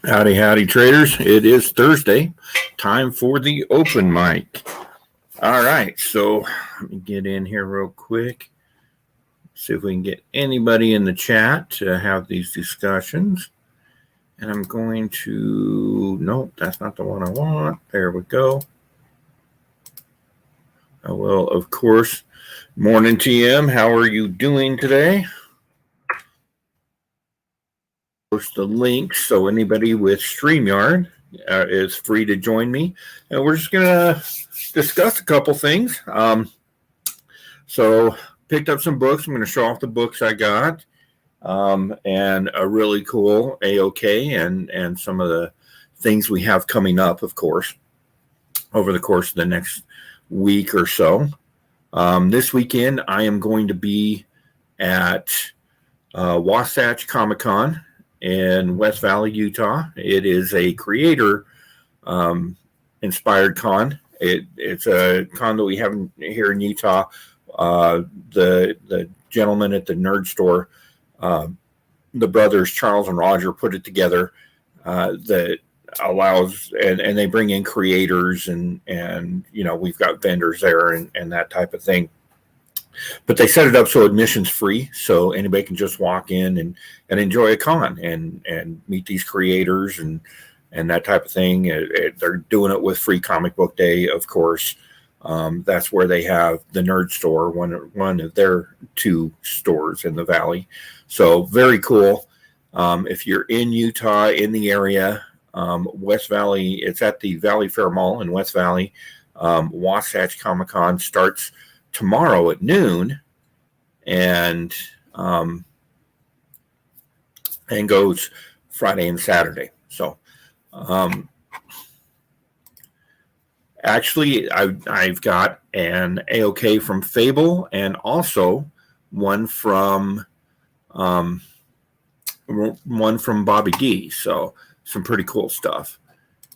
Howdy, howdy, traders. It is Thursday. Time for the open mic. All right, so let me get in here real quick. See if we can get anybody in the chat to have these discussions. And I'm going to... Nope, that's not the one I want. There we go. I will, of course. Morning, TM. How are you doing today? Post the links so anybody with StreamYard is free to join me. And we're just going to discuss a couple things. So picked up some books. I'm going to show off the books I got. And a really cool AOK and some of the things we have coming up, of course, over the course of the next week or so. This weekend, I am going to be at Wasatch Comic-Con in West Valley, Utah. It is a creator inspired con. It's a con that we have here in Utah. The gentleman at the nerd store, the brothers Charles and Roger, put it together that allows, and they bring in creators and you know, we've got vendors there and that type of thing. But they set it up so admission's free, so anybody can just walk in and enjoy a con and meet these creators and that type of thing. They're doing it with Free Comic Book Day, of course. That's where they have the Nerd Store, one of their two stores in the Valley. So very cool. If you're in Utah, in the area, West Valley, it's at the Valley Fair Mall in West Valley. Wasatch Comic-Con starts tomorrow at noon and goes Friday and Saturday. So actually I've got an AOK from Fable and also one from Bobby D. So some pretty cool stuff.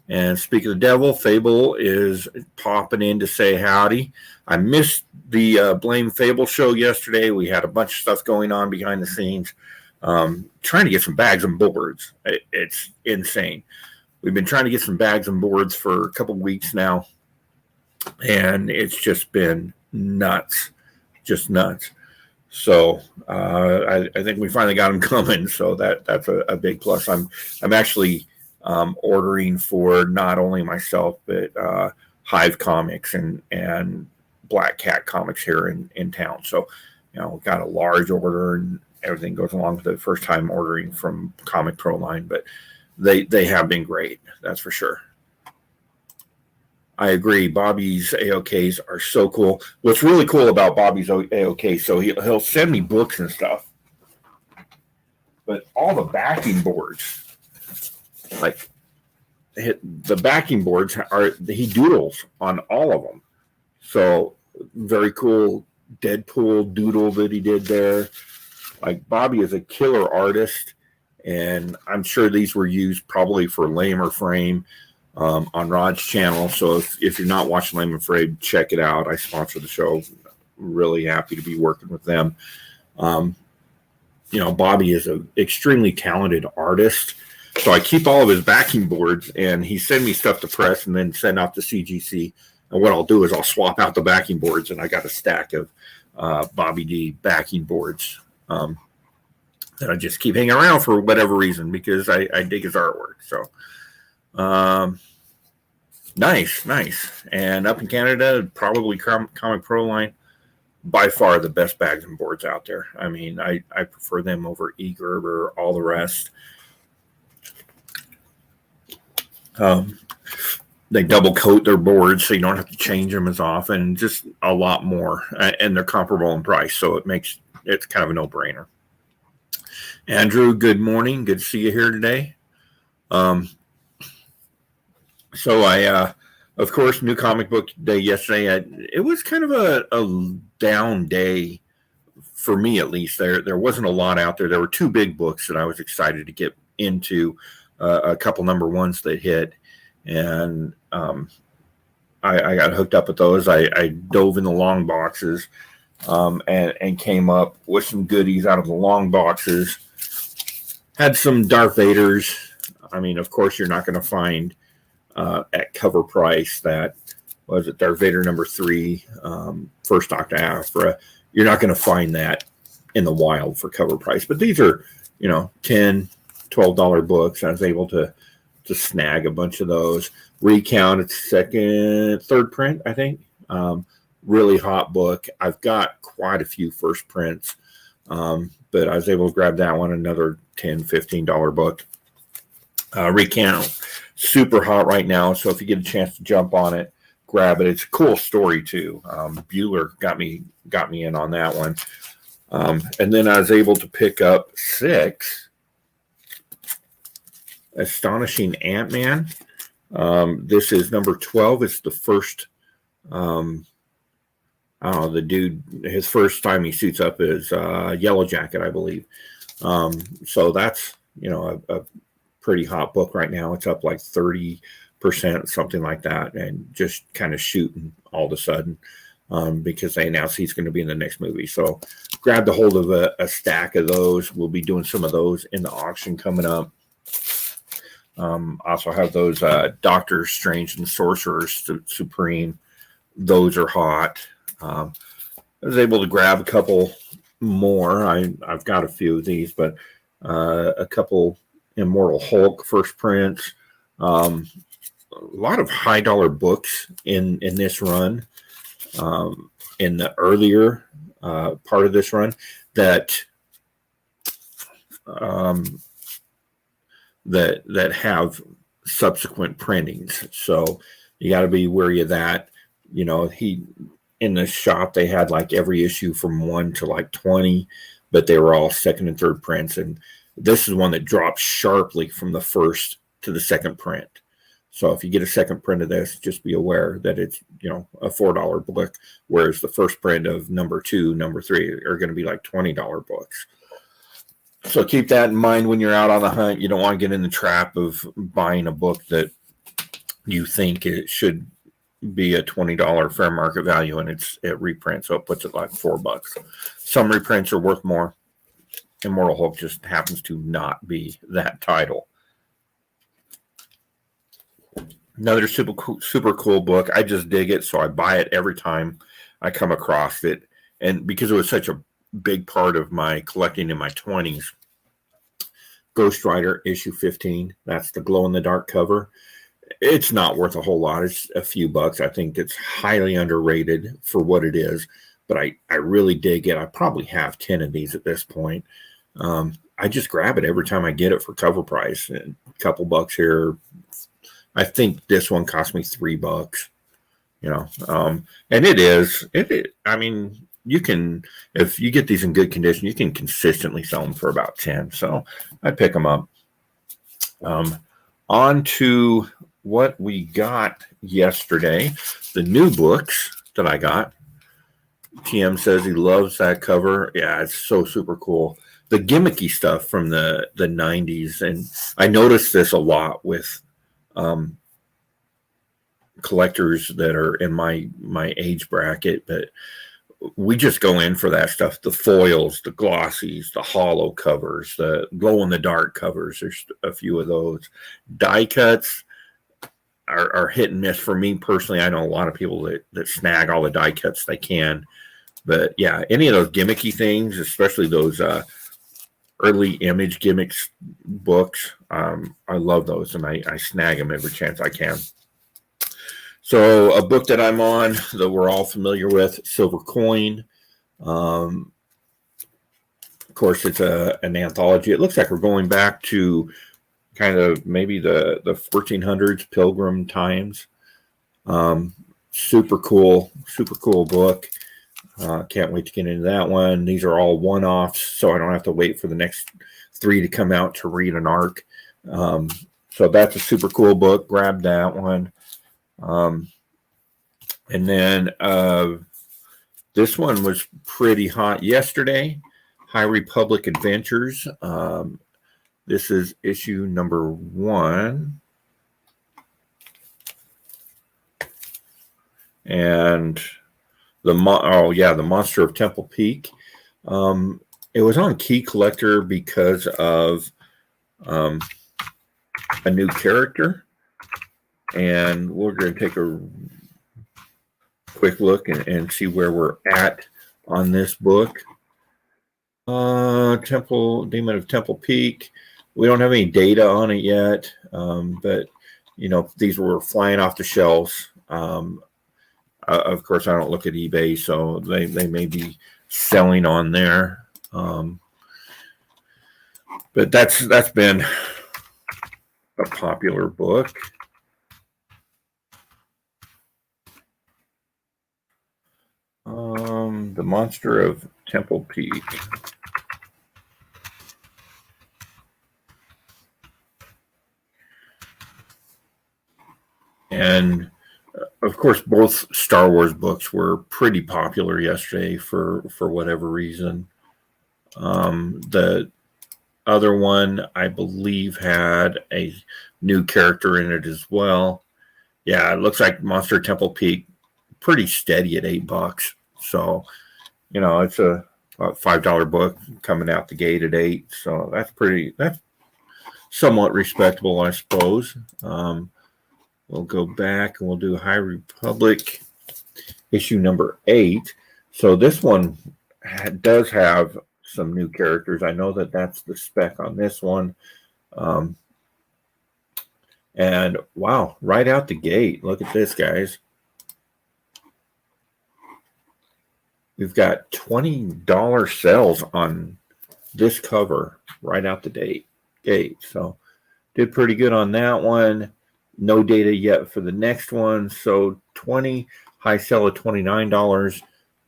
And speaking of the devil, Fable is popping in to say howdy. I missed the Blame Fable show yesterday. We had a bunch of stuff going on behind the scenes. Trying to get some bags and boards. It's insane. We've been trying to get some bags and boards for a couple of weeks now. And it's just been nuts. Just nuts. So I think we finally got them coming. So that's a big plus. I'm actually... ordering for not only myself, but Hive Comics and Black Cat Comics here in town. So, you know, got a large order and everything goes along with the first time ordering from Comic Pro line, but they have been great. That's for sure. I agree. Bobby's AOKs are so cool. What's really cool about Bobby's AOK, so he'll send me books and stuff, but all the backing boards, like the backing boards he doodles on all of them. So very cool Deadpool doodle that he did there. Like Bobby is a killer artist, and I'm sure these were used probably for Lame or Frame on Rod's channel. So if you're not watching Lame or Frame, check it out. I sponsor the show. Really happy to be working with them. You know, Bobby is an extremely talented artist. So I keep all of his backing boards, and he send me stuff to press and then send out to CGC. And what I'll do is I'll swap out the backing boards, and I got a stack of Bobby D backing boards that I just keep hanging around for whatever reason because I dig his artwork. So nice. And up in Canada, probably Comic Pro line, by far the best bags and boards out there. I mean, I prefer them over E-Gerber, all the rest. They double coat their boards so you don't have to change them as often, just a lot more, and they're comparable in price, so it's kind of a no-brainer. Andrew, good morning. Good to see you here today. So I of course, New Comic Book Day yesterday. It was kind of a down day for me, at least. There wasn't a lot out there. There were two big books that I was excited to get into. A couple number ones that hit, and I got hooked up with those. I dove in the long boxes and came up with some goodies out of the long boxes. Had some Darth Vaders, I mean, of course, you're not going to find at cover price that, was it Darth Vader #3, First Doctor Aphra. You're not going to find that in the wild for cover price. But these are, $10, $12 books. I was able to snag a bunch of those. Recount, it's third print, I think. Really hot book. I've got quite a few first prints, but I was able to grab that one, another $10, $15 book. Recount, super hot right now, so if you get a chance to jump on it, grab it. It's a cool story too. Bueller got me in on that one. And then I was able to pick up 6 Astonishing Ant-Man. This is number 12. It's the first, I don't know, the dude, his first time he suits up is Yellow Jacket, I believe. So that's, a pretty hot book right now. It's up like 30%, something like that, and just kind of shooting all of a sudden because they announced he's going to be in the next movie. So grabbed a hold of a stack of those. We'll be doing some of those in the auction coming up. Also have those Doctor Strange and Sorcerer Supreme. Those are hot. I was able to grab a couple more. I've got a few of these, but a couple Immortal Hulk first prints. A lot of high dollar books in this run. In the earlier part of this run that have subsequent printings. So you got to be wary of that. In the shop, they had like every issue from 1 to like 20, but they were all second and third prints. And this is one that drops sharply from the first to the second print. So if you get a second print of this, just be aware that it's, a $4 book, whereas the first print of number 2, number 3 are going to be like $20 books. So keep that in mind when you're out on the hunt. You don't want to get in the trap of buying a book that you think it should be a $20 fair market value, and it reprints, so it puts it like $4. Some reprints are worth more. Immortal Hulk just happens to not be that title. Another super cool book. I just dig it, so I buy it every time I come across it. And because it was such a big part of my collecting in my 20s, Ghostwriter Issue 15. That's the glow-in-the-dark cover. It's not worth a whole lot. It's a few bucks. I think it's highly underrated for what it is, but I really dig it. I probably have 10 of these at this point. I just grab it every time I get it for cover price. A couple bucks here. I think this one cost me $3. And it is. I mean, you can, if you get these in good condition, you can consistently sell them for about 10. So I pick them up. On to what we got yesterday, the new books that I got. TM says he loves that cover. Yeah, it's so super cool. The gimmicky stuff from the 90s. And I noticed this a lot with collectors that are in my age bracket, but we just go in for that stuff. The foils, the glossies, the hollow covers, the glow-in-the-dark covers. There's a few of those. Die cuts are hit and miss for me personally. I know a lot of people that snag all the die cuts they can. But yeah, any of those gimmicky things, especially those early image gimmicks books, I love those, and I snag them every chance I can. So a book that I'm on that we're all familiar with, Silver Coin. Of course, it's an anthology. It looks like we're going back to kind of maybe the 1400s, Pilgrim times. Super cool book. Can't wait to get into that one. These are all one-offs, so I don't have to wait for the next 3 to come out to read an arc. So that's a super cool book. Grab that one. And then this one was pretty hot yesterday. High Republic Adventures. This is issue number 1. And the Monster of Temple Peak. It was on Key Collector because of a new character, and we're going to take a quick look and see where we're at on this book. Demon of Temple Peak. We don't have any data on it yet, but these were flying off the shelves. Of course, I don't look at eBay, so they may be selling on there. But that's been a popular book. The Monster of Temple Peak. And of course, both Star Wars books were pretty popular yesterday for whatever reason. The other one, I believe, had a new character in it as well. Yeah, it looks like Monster Temple Peak, pretty steady at $8. So, it's a $5 book coming out the gate at $8. So that's somewhat respectable, I suppose. We'll go back and we'll do High Republic issue number 8. So this one does have some new characters. I know that's the spec on this one. And wow, right out the gate. Look at this, guys. We've got $20 sales on this cover right out the gate. So did pretty good on that one. No data yet for the next one. So 20, high sell of $29.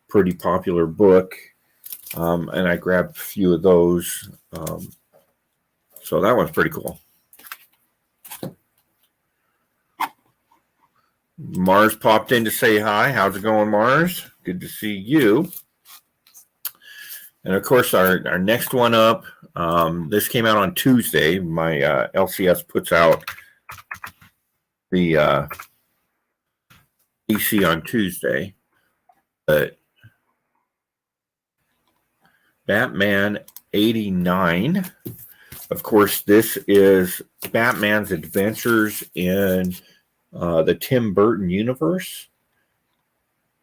Pretty popular book. And I grabbed a few of those. So that one's pretty cool. Mars popped in to say hi. How's it going, Mars? Good to see you. And of course, our next one up, this came out on Tuesday. My LCS puts out the EC on Tuesday. But Batman 89. Of course, this is Batman's adventures in the Tim Burton universe.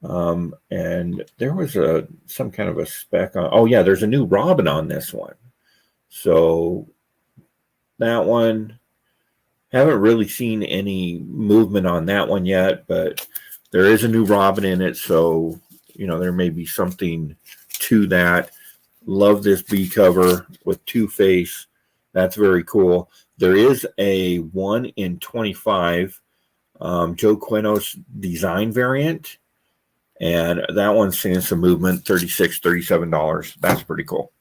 And there was some kind of a spec on. Oh yeah, there's a new Robin on this one. So that one, haven't really seen any movement on that one yet, but there is a new Robin in it, so there may be something to that. Love this B cover with Two-Face. That's very cool. There is a 1 in 25 Joe Quino's design variant, and that one's seeing some movement, $36, $37. That's pretty cool.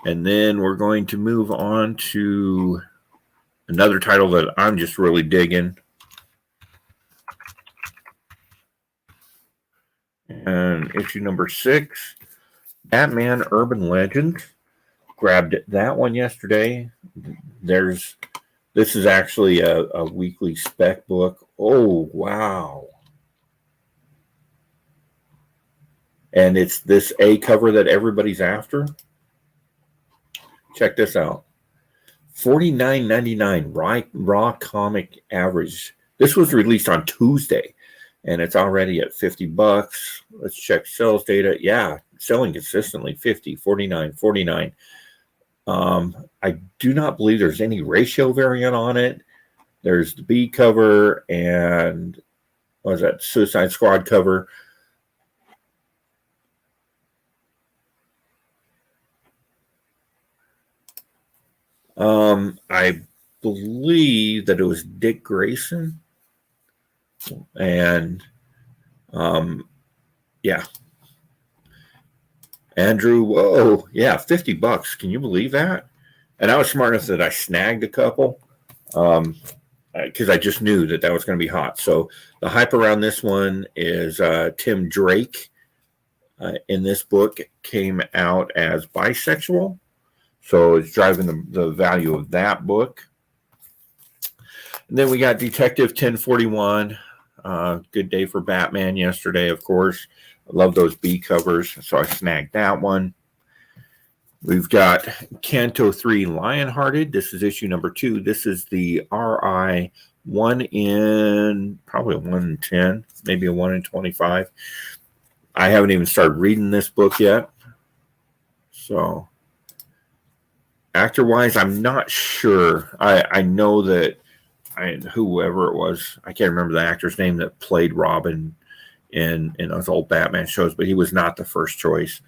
And then we're going to move on to another title that I'm just really digging. And issue number 6, Batman Urban Legends. Grabbed that one yesterday. This is actually a weekly spec book. Oh, wow. And it's this A cover that everybody's after. Check this out. $49.99 raw comic average. This was released on Tuesday, and it's already at $50. Let's check sales data. Yeah, selling consistently. 50, 49, 49. I do not believe there's any ratio variant on it. There's the B cover and what was that? Suicide Squad cover. I believe that it was Dick Grayson. And yeah. Andrew, whoa, yeah, $50. Can you believe that? And I was smart enough that I snagged a couple because I just knew that was going to be hot. So the hype around this one is Tim Drake in this book came out as bisexual. So it's driving the value of that book. And then we got Detective 1041. Good day for Batman yesterday, of course. I love those B covers, so I snagged that one. We've got Canto 3 Lionhearted. This is issue number 2. This is the RI 1 in, probably a 1 in 10, maybe a 1 in 25. I haven't even started reading this book yet. So, actor-wise, I'm not sure. I know that whoever it was, I can't remember the actor's name that played Robin in those old Batman shows, but he was not the first choice.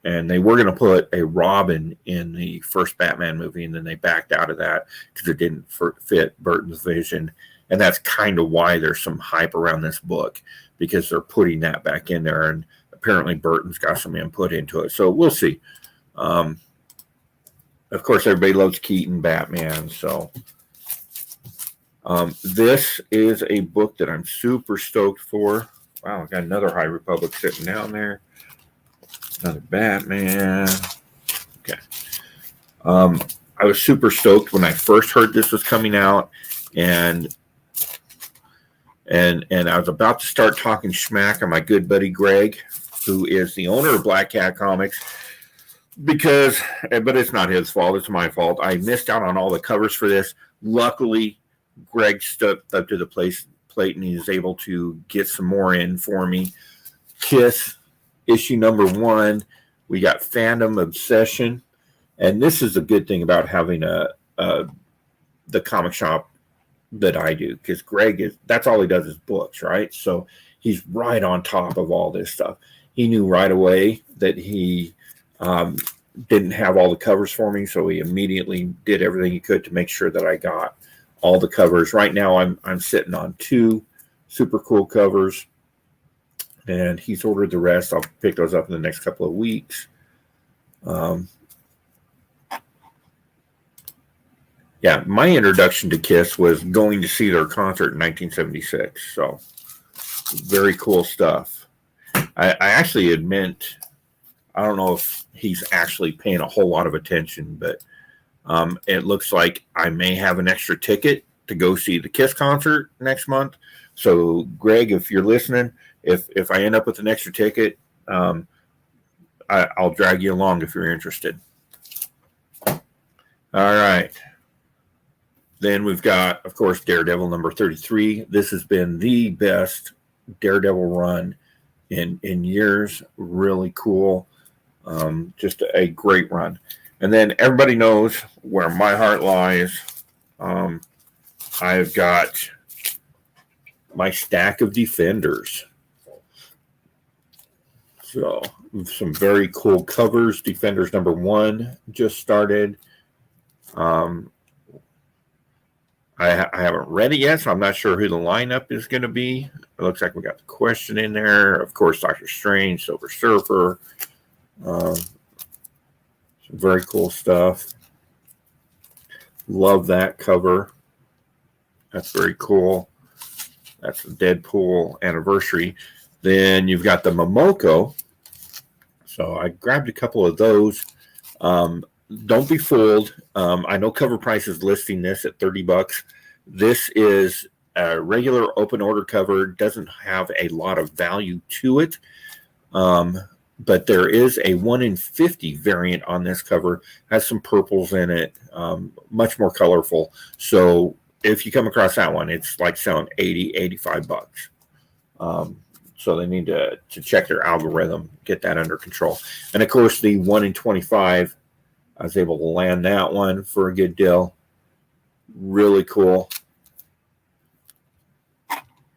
And they were going to put a Robin in the first Batman movie, and then they backed out of that because it didn't fit Burton's vision. And that's kind of why there's some hype around this book, because they're putting that back in there. And apparently Burton's got some input into it. So we'll see. Of course, everybody loves Keaton Batman. So this is a book that I'm super stoked for. Wow, I got another High Republic sitting down there. Another Batman. Okay. I was super stoked when I first heard this was coming out, and I was about to start talking schmack on my good buddy Greg, who is the owner of Black Cat Comics, but it's not his fault, it's my fault. I missed out on all the covers for this. Luckily, Greg stepped up to the plate and he was able to get some more in for me. Kiss issue number 1, we got Fandom Obsession, and this is a good thing about having the comic shop that I do, because Greg that's all he does is books, right? So he's right on top of all this stuff. He knew right away that he didn't have all the covers for me, so he immediately did everything he could to make sure that I got all the covers. Right now I'm sitting on 2 super cool covers, and he's ordered the rest. I'll pick those up in the next couple of weeks. Yeah, my introduction to Kiss was going to see their concert in 1976. So, very cool stuff. I actually admit, I don't know if he's actually paying a whole lot of attention, but it looks like I may have an extra ticket to go see the Kiss concert next month. So, Greg, if you're listening, if I end up with an extra ticket, I'll drag you along if you're interested. All right. Then we've got, of course, Daredevil number 33. This has been the best Daredevil run in years. Really cool. Just a great run. And then everybody knows where my heart lies. I've got my stack of Defenders. So some very cool covers. Defenders number 1 just started. I haven't read it yet, so I'm not sure who the lineup is going to be. It looks like we got the Question in there. Of course, Doctor Strange, Silver Surfer. Some very cool stuff. Love that cover. That's very cool. That's the Deadpool anniversary. Then you've got the Momoko. So I grabbed a couple of those. Don't be fooled. I know Cover Price is listing this at $30. This is a regular open order cover. Doesn't have a lot of value to it. But there is a 1 in 50 variant on this cover. Has some purples in it. Much more colorful. So if you come across that one, it's like selling $85. So they need to check their algorithm, get that under control. And of course, the 1 in 25, I was able to land that one for a good deal. Really cool.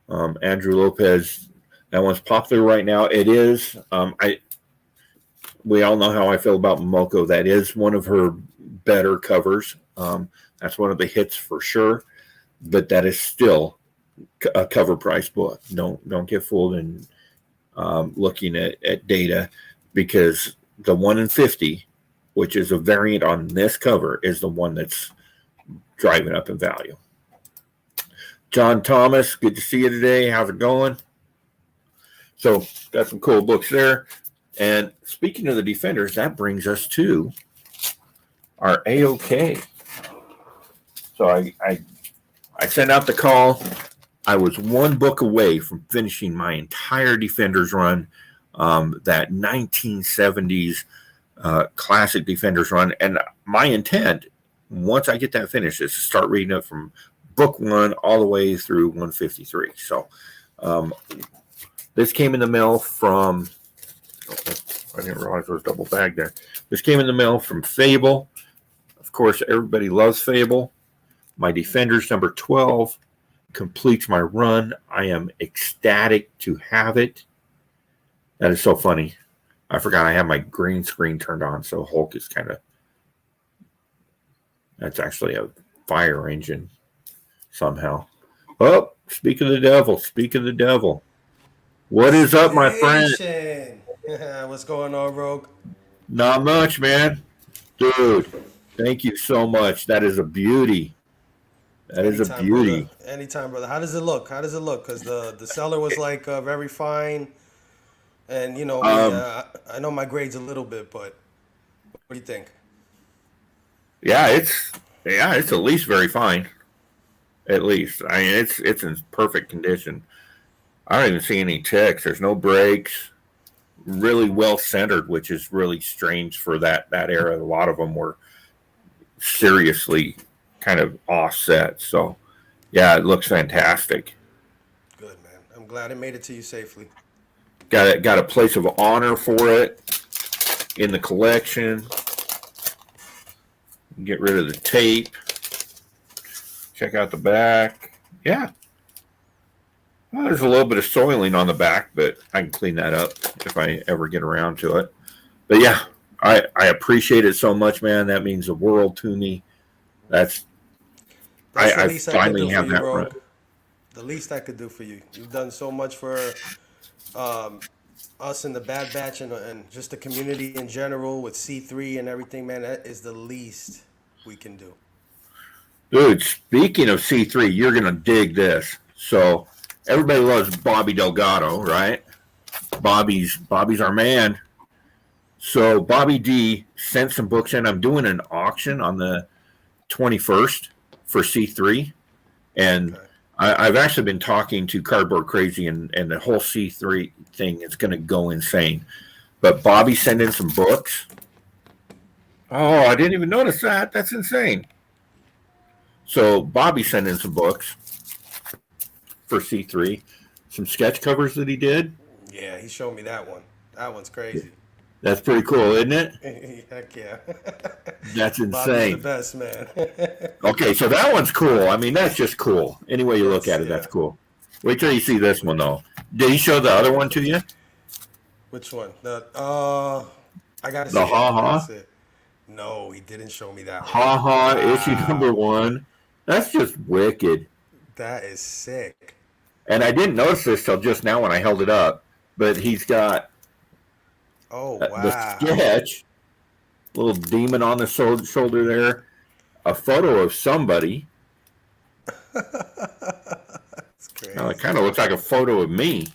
Andrew Lopez, that one's popular right now. It is. We all know how I feel about Momoko. That is one of her better covers. That's one of the hits for sure. But that is still a Cover Price book. Don't get fooled in looking at data, because the 1 in 50, which is a variant on this cover, is the one that's driving up in value. John Thomas, good to see you today. How's it going? So got some cool books there. And speaking of the Defenders, that brings us to our AOK. So I sent out the call. I was 1 book away from finishing my entire Defenders run, that 1970s classic Defenders run. And my intent, once I get that finished, is to start reading it from book 1 all the way through 153. So this came in the mail from, I didn't realize it was double bagged there. This came in the mail from Fable. Of course, everybody loves Fable. My Defenders number 12 completes my run. I am ecstatic to have it. That is so funny. I forgot I have my green screen turned on, so Hulk is kind of... That's actually a fire engine somehow. Oh, speak of the devil. Speak of the devil. What is up, my friend? What's going on, Rogue? Not much, man. Dude, thank you so much. That is a beauty. That is a beauty. Brother. Anytime, brother. How does it look? Because the seller was like very fine, and you know me. I know my grade's a little bit, but what do you think? Yeah, it's at least very fine. At least, I mean, it's in perfect condition. I don't even see any ticks. There's no breaks. Really well centered, which is really strange for that era. A lot of them were seriously kind of offset. So, yeah, it looks fantastic. Good, man. I'm glad it made it to you safely. Got a place of honor for it in the collection. Get rid of the tape. Check out the back. Yeah. Well, there's a little bit of soiling on the back, but I can clean that up if I ever get around to it. But yeah, I appreciate it so much, man. That means the world to me. That's I finally have that run. The least I could do for you. You've done so much for us in the Bad Batch and just the community in general with C3 and everything, man. That is the least we can do. Dude, speaking of C3, you're going to dig this. So everybody loves Bobby Delgado, right? Bobby's our man. So Bobby D sent some books in. I'm doing an auction on the 21st for C3. And okay. I've actually been talking to Cardboard Crazy, and the whole C3 thing is going to go insane. But Bobby sent in some books. Oh, I didn't even notice that. That's insane. So Bobby sent in some books for C3, some sketch covers that he did. Yeah, he showed me that one. That one's crazy. That's pretty cool, isn't it? Heck yeah. That's insane. Bobby's the best, man. Okay, so that one's cool. I mean, that's just cool. Any way you look at it, that's cool. Wait till you see this one, though. Did he show the other one to you? Which one? I got to see the Ha-Ha? No, he didn't show me that one. Ha-Ha, issue number 1. That's just wicked. That is sick. And I didn't notice this till just now when I held it up, but he's got the sketch, little demon on the shoulder there, a photo of somebody. That's crazy. It kind of looks like a photo of me,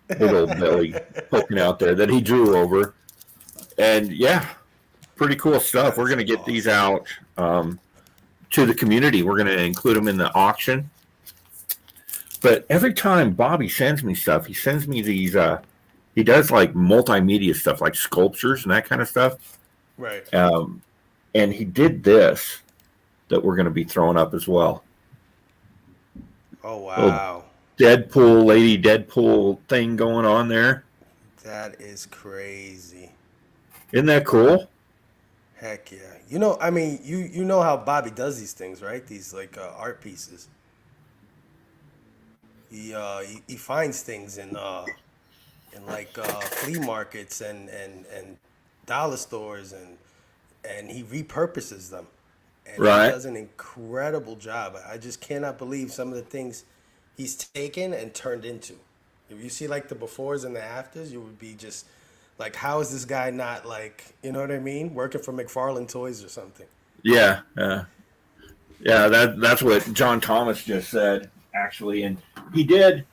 with old belly poking out there that he drew over. And yeah, pretty cool stuff. We're going to get these out to the community. We're going to include them in the auction. But every time Bobby sends me stuff, he sends me these, he does like multimedia stuff, like sculptures and that kind of stuff. Right. And he did this that we're going to be throwing up as well. Oh, wow. Deadpool, Lady Deadpool thing going on there. That is crazy. Isn't that cool? Heck yeah. You know, I mean, you know how Bobby does these things, right? These like art pieces. He finds things in like flea markets and dollar stores and he repurposes them. And right. He does an incredible job. I just cannot believe some of the things he's taken and turned into. If you see like the befores and the afters, you would be just like, how is this guy not like, you know what I mean? Working for McFarlane Toys or something. Yeah. Yeah, that's what John Thomas just said, actually. And he did,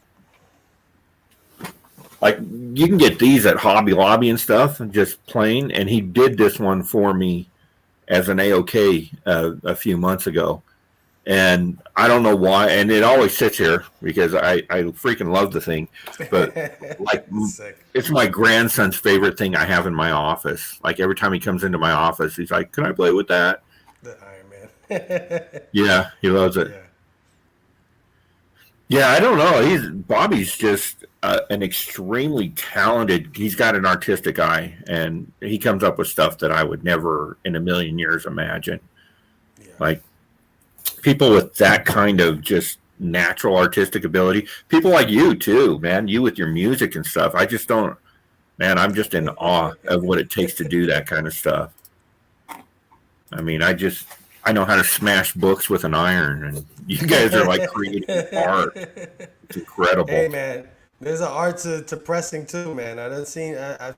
like, you can get these at Hobby Lobby and stuff, and just plain. And he did this one for me as an AOK a few months ago. and I don't know why. And it always sits here because I freaking love the thing. But like, Sick. it's my grandson's favorite thing I have in my office. Like every time he comes into my office, he's like, "Can I play with that?" The Iron Man. Yeah, he loves it. Yeah. Yeah, I don't know. He's Bobby's just an extremely talented. He's got an artistic eye, and he comes up with stuff that I would never in a million years imagine. Yeah. Like people with that kind of just natural artistic ability. People like you too, man. You with your music and stuff. I just don't. Man, I'm just in awe of what it takes to do that kind of stuff. I mean, I know how to smash books with an iron, and you guys are like creating art. It's Hey incredible. man, there's an art to pressing too, man. I've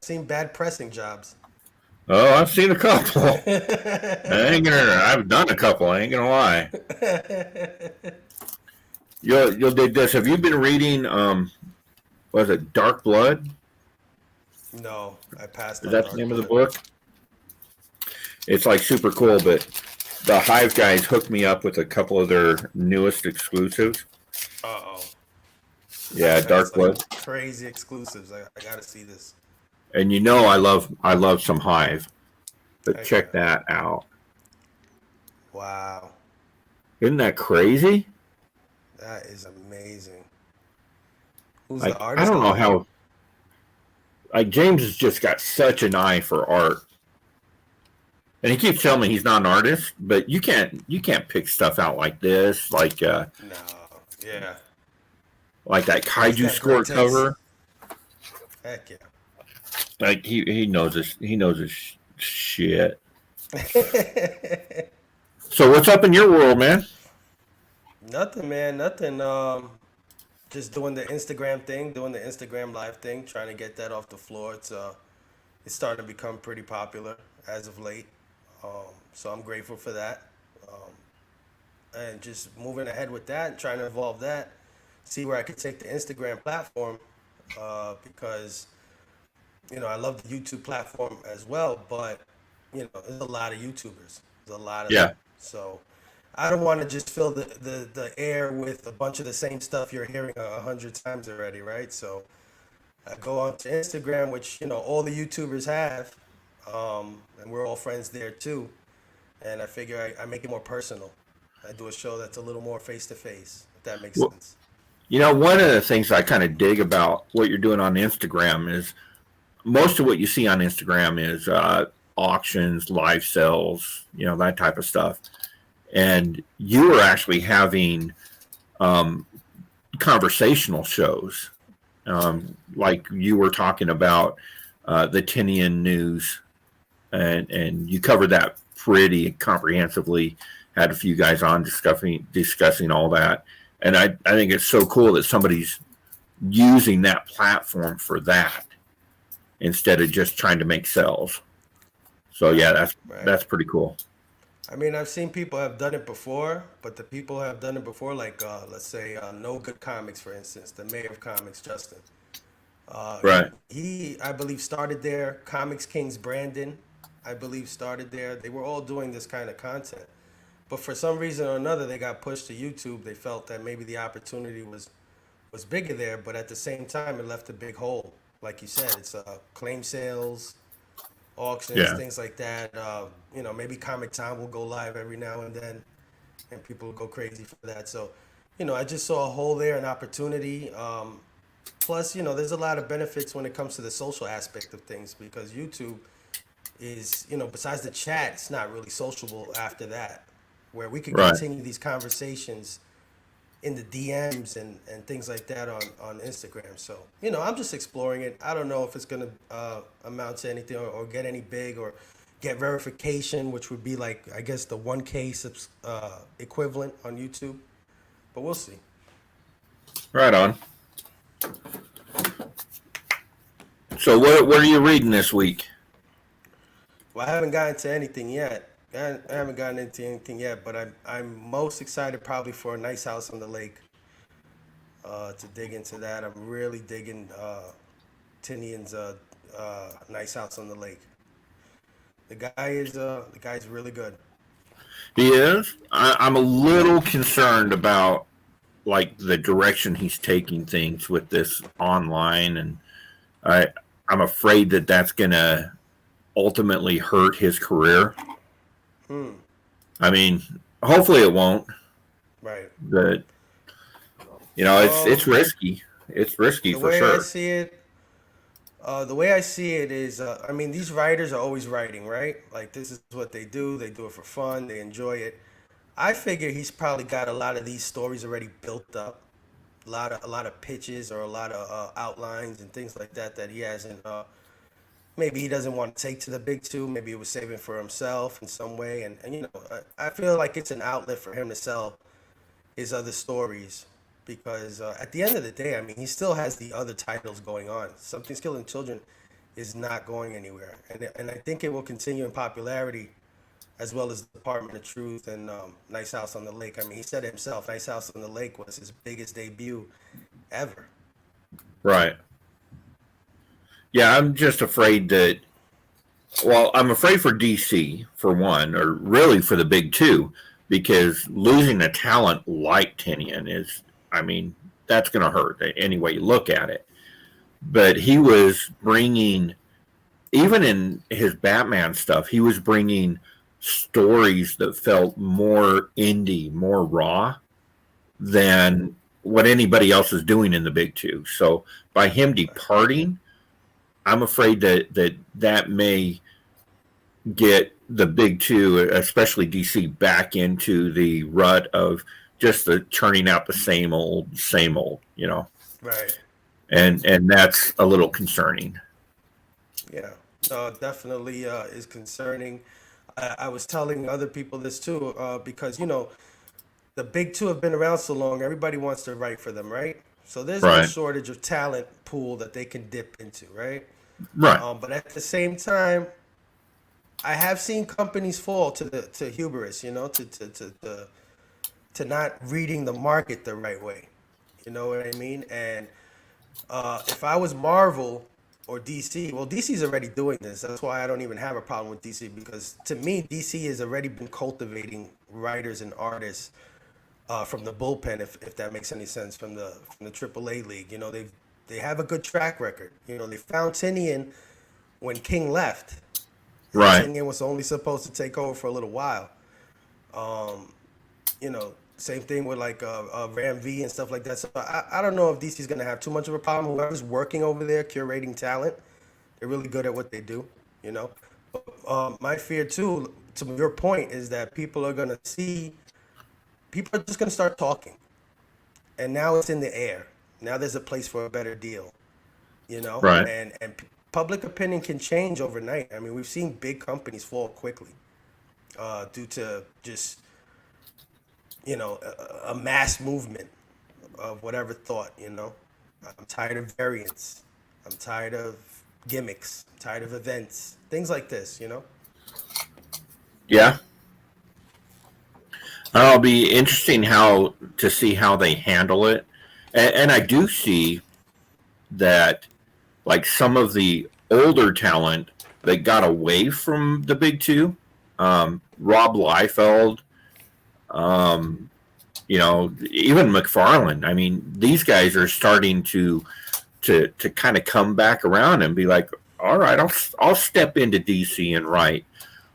seen bad pressing jobs. Oh, I've seen a couple. I've done a couple. I ain't gonna lie. You'll dig this. Have you been reading? Was it Dark Blood? No, I passed Is on that the Dark name of the Blood. book? It's like super cool, but the Hive guys hooked me up with a couple of their newest exclusives. Uh oh. Yeah, That's Dark like Blood. crazy exclusives. I gotta see this. And you know I love some Hive, but Heck yeah. check that out. Wow. Isn't that crazy? That is amazing. Who's the Like I artist don't on know that? how. Like James has just got such an eye for art, and he keeps telling me he's not an artist, but you can't pick stuff out like this, No. Yeah. like that He's kaiju got great score taste. cover. Heck Like he knows his shit. yeah. So what's up in your world, man? Nothing, man. Nothing. Just doing the Instagram thing, doing the Instagram live thing, trying to get that off the floor. It's starting to become pretty popular as of late. So I'm grateful for that. Um, and just moving ahead with that and trying to evolve that, see where I could take the Instagram platform, because I love the YouTube platform as well, but there's a lot of YouTubers. There's a lot of them. Yeah, So I don't want to just fill the air with a bunch of the same stuff you're hearing 100 times already, right? So I go on to Instagram, which all the YouTubers have, and we're all friends there too. And I figure I make it more personal. I do a show that's a little more face to face, if that makes well, sense. one of the things I kind of dig about what you're doing on Instagram is most of what you see on Instagram is auctions, live sales, that type of stuff. And you are actually having um, conversational shows, like you were talking about the Tinian news, and you covered that pretty comprehensively. Had a few guys on discussing all that, and I think it's so cool that somebody's using that platform for that instead of just trying to make sales. So yeah, Right, that's right. that's pretty cool. I mean, I've seen people have done it before, but the people have done it before, like let's say No Good Comics, for instance, the mayor of comics, Justin. Uh, Right. he, I believe, started there. Comics Kings Brandon, I believe, started there. They were all doing this kind of content, but for some reason or another, they got pushed to YouTube. They felt that maybe the opportunity was bigger there, but at the same time, it left a big hole. Like you said, it's claim sales, auctions, Yeah. things like that. Maybe Comic Time will go live every now and then, and people will go crazy for that. So, I just saw a hole there, an opportunity. Plus, there's a lot of benefits when it comes to the social aspect of things because YouTube is, besides the chat, it's not really sociable after that, where we could Right. continue these conversations in the DMs and things like that on Instagram. So, I'm just exploring it. I don't know if it's going to amount to anything or get any big or get verification, which would be like, I guess, the 1K equivalent on YouTube. But we'll see. Right on. So what are you reading this week? Well, I haven't gotten to anything yet. I haven't gotten into anything yet, but I'm most excited probably for a nice house on the lake to dig into that. I'm really digging Tinian's nice house on the lake. The guy's really good. He is. I'm a little concerned about like the direction he's taking things with this online, and I I'm afraid that that's gonna ultimately hurt his career. Hmm. I mean, hopefully it won't, Right. but it's Um, risky. It's risky the for way I sure. see it, the way I see it is, I mean, these writers are always writing, right? Like this is what they do. They do it for fun. They enjoy it. I figure he's probably got a lot of these stories already built up, a lot of pitches or a lot of outlines and things like that that he hasn't. Maybe he doesn't want to take to the big two. Maybe he was saving for himself in some way. And I feel like it's an outlet for him to sell his other stories because at the end of the day, I mean, he still has the other titles going on. Something's Killing Children is not going anywhere, and I think it will continue in popularity as well as Department of Truth and Nice House on the Lake. I mean, he said it himself. Nice House on the Lake was his biggest debut ever. Right. Yeah, I'm just afraid that. Well, I'm afraid for DC for one, or really for the big two, because losing a talent like Tinian is, I mean, that's going to hurt any way you look at it. But he was bringing, even in his Batman stuff, he was bringing stories that felt more indie, more raw than what anybody else is doing in the big two. So by him departing, I'm afraid that may get the big two, especially DC, back into the rut of just the churning out the same old, Right. and that's a little concerning. Yeah. No, it definitely is concerning. I was telling other people this too, because the big two have been around so long. Everybody wants to write for them, right? So there's no Right, shortage of talent pool that they can dip into, right? right, But at the same time, I have seen companies fall to hubris, to not reading the market the right way. You know what I mean? And if I was Marvel or DC, well, DC's already doing this. That's why I don't even have a problem with DC because to me, DC has already been cultivating writers and artists from the bullpen, if that makes any sense, from the AAA league. They have a good track record. They found Tinian when King left, and right. Tinian was only supposed to take over for a little while. Same thing with like Ram V and stuff like that. So I don't know if DC's gonna have too much of a problem. Whoever's working over there curating talent, they're really good at what they do. You know, my fear too, to your point, is that people are just gonna start talking, and now it's in the air. Now there's a place for a better deal. Right. And public opinion can change overnight. I mean, we've seen big companies fall quickly due to just a mass movement of whatever thought. I'm tired of variants. I'm tired of gimmicks. I'm tired of events. Things like this. Yeah. It'll be interesting how to see how they handle it, and I do see that like some of the older talent that got away from the big two, Rob Liefeld, um, even McFarlane. I mean, these guys are starting to kind of come back around and be like, all right, I'll step into DC and write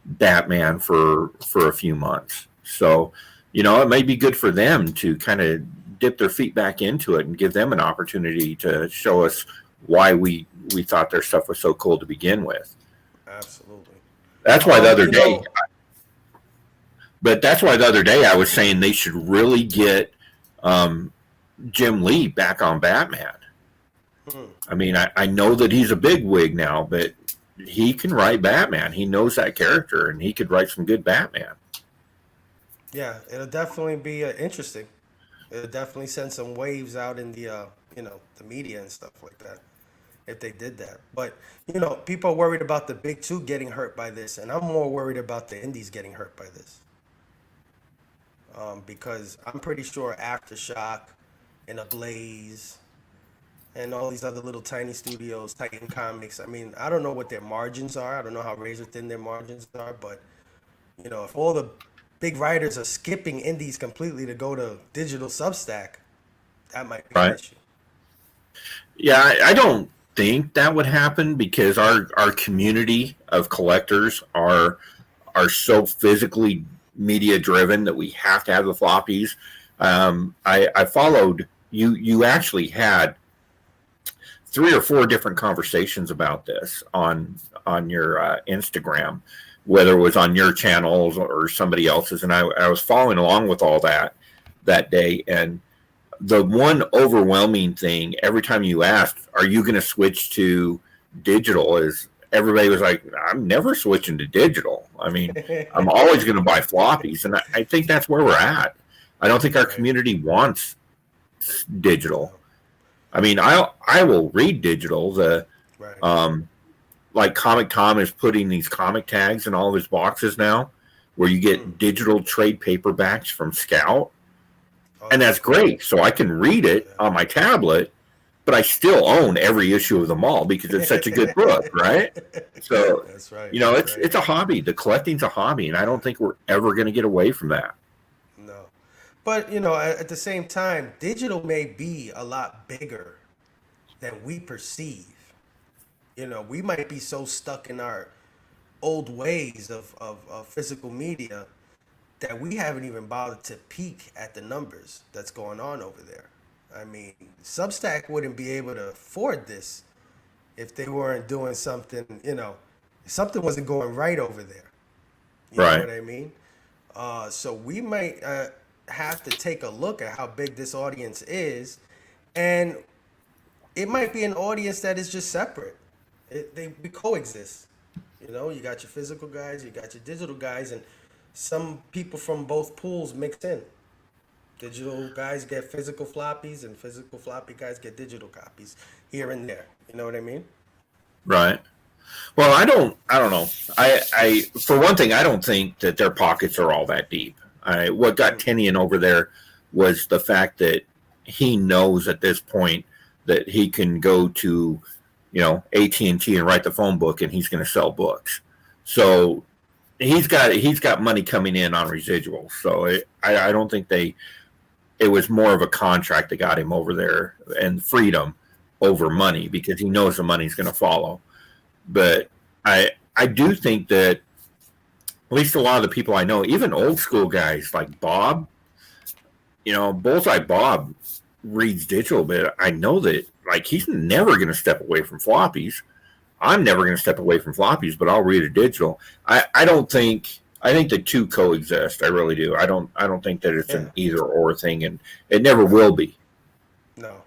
Batman for a few months. So, it may be good for them to kind of dip their feet back into it and give them an opportunity to show us why we thought their stuff was so cool to begin with. Absolutely. That's why the other You day, know, but that's why the other day I was saying they should really get um, Jim Lee back on Batman. hmm, I mean, I know that he's a big wig now, but he can write Batman. He knows that character, and he could write some good Batman. yeah, it'll definitely be interesting. It'll definitely send some waves out in the media and stuff like that if they did that. But people are worried about the big two getting hurt by this, and I'm more worried about the indies getting hurt by this. Because I'm pretty sure Aftershock and Ablaze and all these other little tiny studios, Titan Comics. I mean, I don't know what their margins are. I don't know how razor thin their margins are, but if all the big writers are skipping indies completely to go to digital Substack, that might be an Right. issue. Yeah, I don't think that would happen because our community of collectors are so physically media driven that we have to have the floppies. I followed you. You actually had 3 or 4 different conversations about this on your Instagram, whether it was on your channels or somebody else's, and I was following along with all that day. And the one overwhelming thing every time you asked, "Are you going to switch to digital?" is everybody was like, "I'm never switching to digital. I mean, I'm always going to buy floppies," and I think that's where we're at. I don't think our Right. community wants digital. No. I mean, I will read digital. The Right. like Comic Tom is putting these comic tags in all of his boxes now, where you Mm. get digital trade paperbacks from Scout, Oh, and that's that's cool. great. So I can read it Yeah. on my tablet, but I still own every issue of them all because it's such a good book, right? So That's right. you know, That's right. it's a hobby. The collecting's a hobby, and I don't think we're ever going to get away from that. No. But, at the same time, digital may be a lot bigger than we perceive. We might be so stuck in our old ways of physical media that we haven't even bothered to peek at the numbers that's going on over there. I mean, Substack wouldn't be able to afford this if they weren't doing something, something wasn't going right over there. You know Right, what I mean? So we might have to take a look at how big this audience is, and it might be an audience that is just separate. We coexist. You got your physical guys, you got your digital guys, and some people from both pools mix in. Digital guys get physical floppies, and physical floppy guys get digital copies here and there. You know what I mean? right. Well, I don't know. For one thing, I don't think that their pockets are all that deep. What got Mm. Tinian over there was the fact that he knows at this point that he can go to, AT&T and write the phone book, and he's going to sell books. So he's got money coming in on residuals. So I don't think it was more of a contract that got him over there and freedom over money because he knows the money's going to follow. But I do think that at least a lot of the people I know, even old school guys like Bob, Bullseye Bob reads digital, but I know that like he's never going to step away from floppies. I'm never going to step away from floppies, but I'll read a digital. I don't think. I think the two coexist. I really do. I don't think that it's Yeah. an either or thing, and it never will be. No,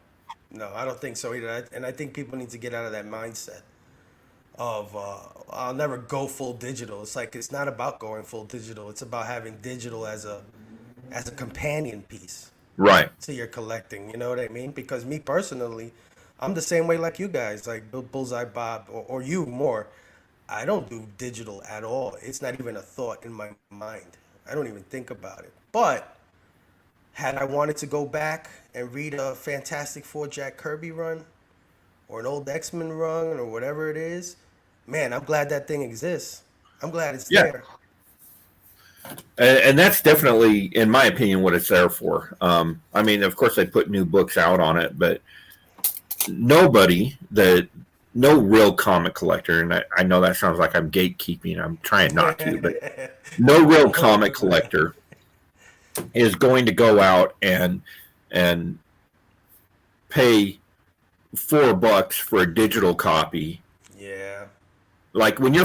no, I don't think so either. And I think people need to get out of that mindset of I'll never go full digital. It's like it's not about going full digital. It's about having digital as a companion piece Right. to your collecting. You know what I mean? Because me personally, I'm the same way like you guys, like Bullseye Bob or you more. I don't do digital at all. It's not even a thought in my mind. I don't even think about it. But had I wanted to go back and read a Fantastic Four Jack Kirby run or an old X-Men run or whatever it is, man, I'm glad that thing exists. I'm glad it's Yeah. there. And that's definitely, in my opinion, what it's there for. I mean, of course, they put new books out on it, but nobody that no real comic collector, and I know that sounds like I'm gatekeeping. I'm trying not to, but no real comic collector is going to go out and pay $4 for a digital copy. Yeah. Like when you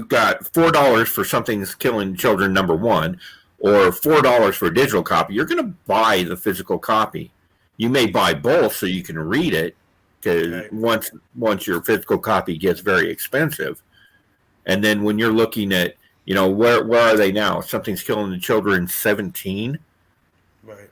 got $4 for something that's killing children, number one, or $4 for a digital copy, you're going to buy the physical copy. You may buy both so you can read it, because Right. once your physical copy gets very expensive, and then when you're looking at, where are they now? Something's killing the children 17. Right.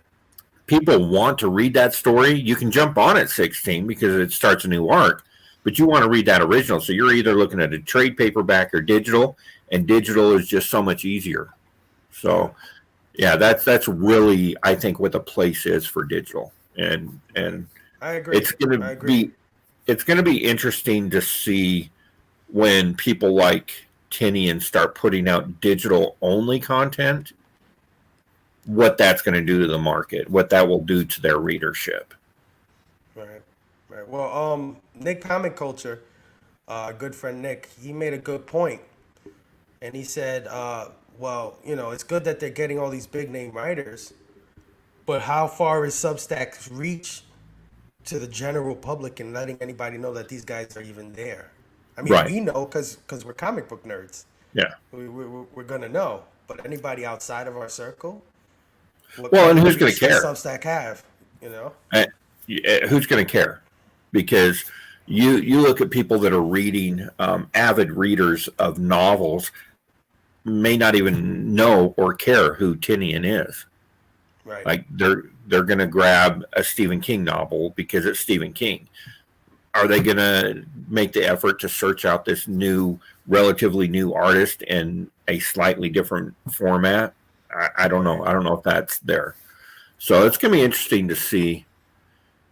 People want to read that story. You can jump on at 16 because it starts a new arc, but you want to read that original. So you're either looking at a trade paperback or digital, and digital is just so much easier. So yeah, that's really, I think, what the place is for digital. And I agree. it's going I agree. to be interesting to see when people like Tinian start putting out digital only content, what that's going to do to the market, what that will do to their readership. Right. Right. Well, Nick Comic Culture, good friend Nick, he made a good point, and he said, well, it's good that they're getting all these big name writers, but how far is Substack's reach to the general public and letting anybody know that these guys are even there? I mean, Right. we know because we're comic book nerds. Yeah. We're gonna know, but anybody outside of our circle, what Well, kind and of who's going reach to does care? Substack have? You know? Who's going to care? Because you look at people that are reading, avid readers of novels, may not even know or care who Tinian is. Right. Like they're going to grab a Stephen King novel because it's Stephen King. Are they going to make the effort to search out this relatively new artist in a slightly different format? I don't know. I don't know if that's there. So it's going to be interesting to see.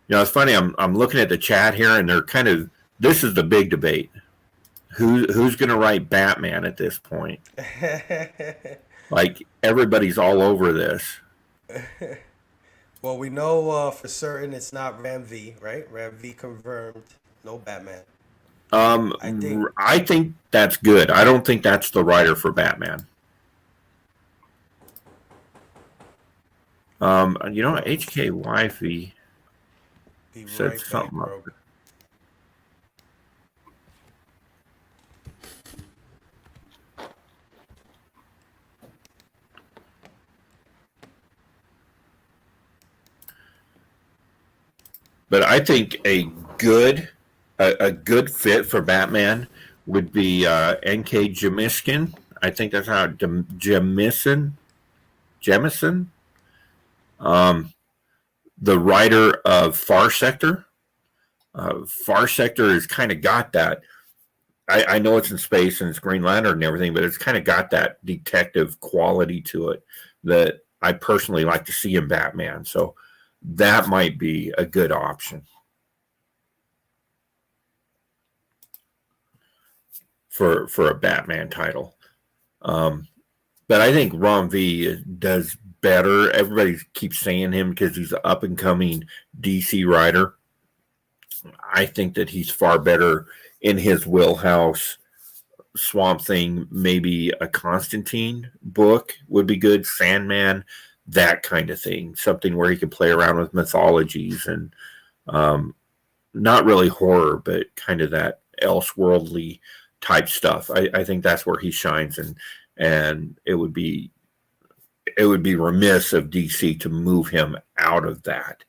It's funny. I'm looking at the chat here, and they're kind of. This is the big debate. Who's going to write Batman at this point? Like everybody's all over this. Well, we know for certain it's not Ram V, right? Ram V confirmed, no Batman. I think that's good. I don't think that's the writer for Batman. HK Wifey said something up. But I think a good fit for Batman would be N.K. Jemisin. I think that's how Jemisin. The writer of Far Sector. Far Sector has kind of got that. I know it's in space and it's Green Lantern and everything, but it's kind of got that detective quality to it that I personally like to see in Batman. So that might be a good option for a Batman title. But I think Ron V does better. Everybody keeps saying him because he's an up and coming DC writer. I think that he's far better in his wheelhouse. Swamp Thing, maybe a Constantine book would be good. Sandman, that kind of thing. Something where he can play around with mythologies and not really horror, but kind of that elseworldly type stuff. I think that's where he shines, and it would be remiss of DC to move him out of that.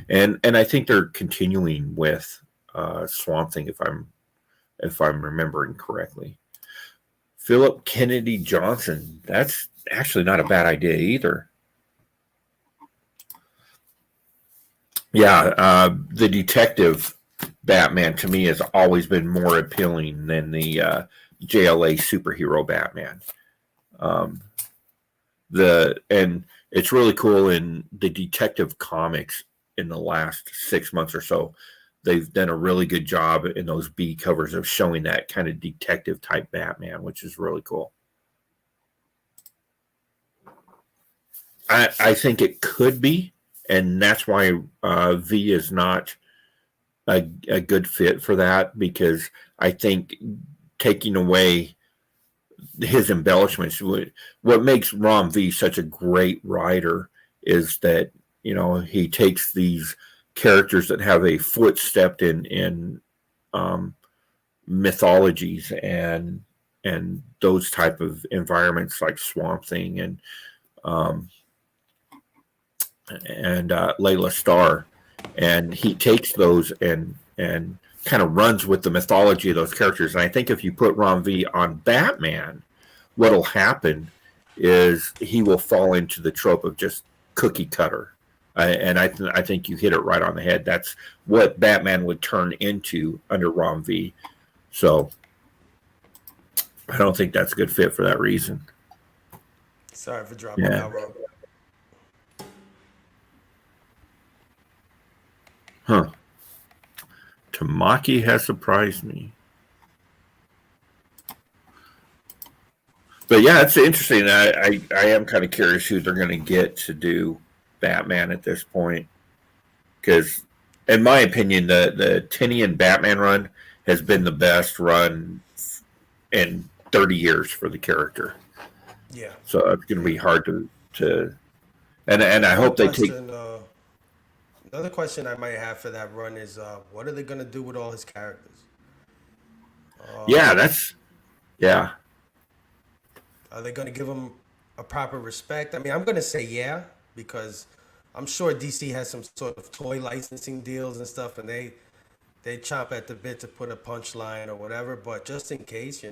And I think they're continuing with Swamp Thing, if I'm remembering correctly. Philip Kennedy Johnson. That's actually not a bad idea either. Yeah, the detective Batman to me has always been more appealing than the JLA superhero Batman. And it's really cool in the detective comics in the last 6 months or so. They've done a really good job in those B covers of showing that kind of detective type Batman, which is really cool. I think it could be, and that's why V is not a good fit for that, because I think taking away his embellishments, what makes Ron V such a great writer is that, he takes these characters that have a foot stepped in mythologies and those type of environments like Swamp Thing and Layla Starr, and he takes those and kind of runs with the mythology of those characters. And I think if you put Ron V on Batman, what'll happen is he will fall into the trope of just cookie cutter. And I think you hit it right on the head. That's what Batman would turn into under Ron V. So I don't think that's a good fit for that reason. Sorry for dropping out, Rob. Huh. Tamaki has surprised me. But yeah, it's interesting. I am kind of curious who they're going to get to do Batman at this point, because, in my opinion, the Tinian Batman run has been the best run in 30 years for the character. Yeah. So it's going to be hard to and I Another hope they take. question, another question I might have for that run is, what are they gonna do with all his characters? Yeah, that's yeah. Are they gonna give him a proper respect? I mean, I'm gonna say yeah, because I'm sure DC has some sort of toy licensing deals and stuff, and they chomp at the bit to put a punchline or whatever. But just in case,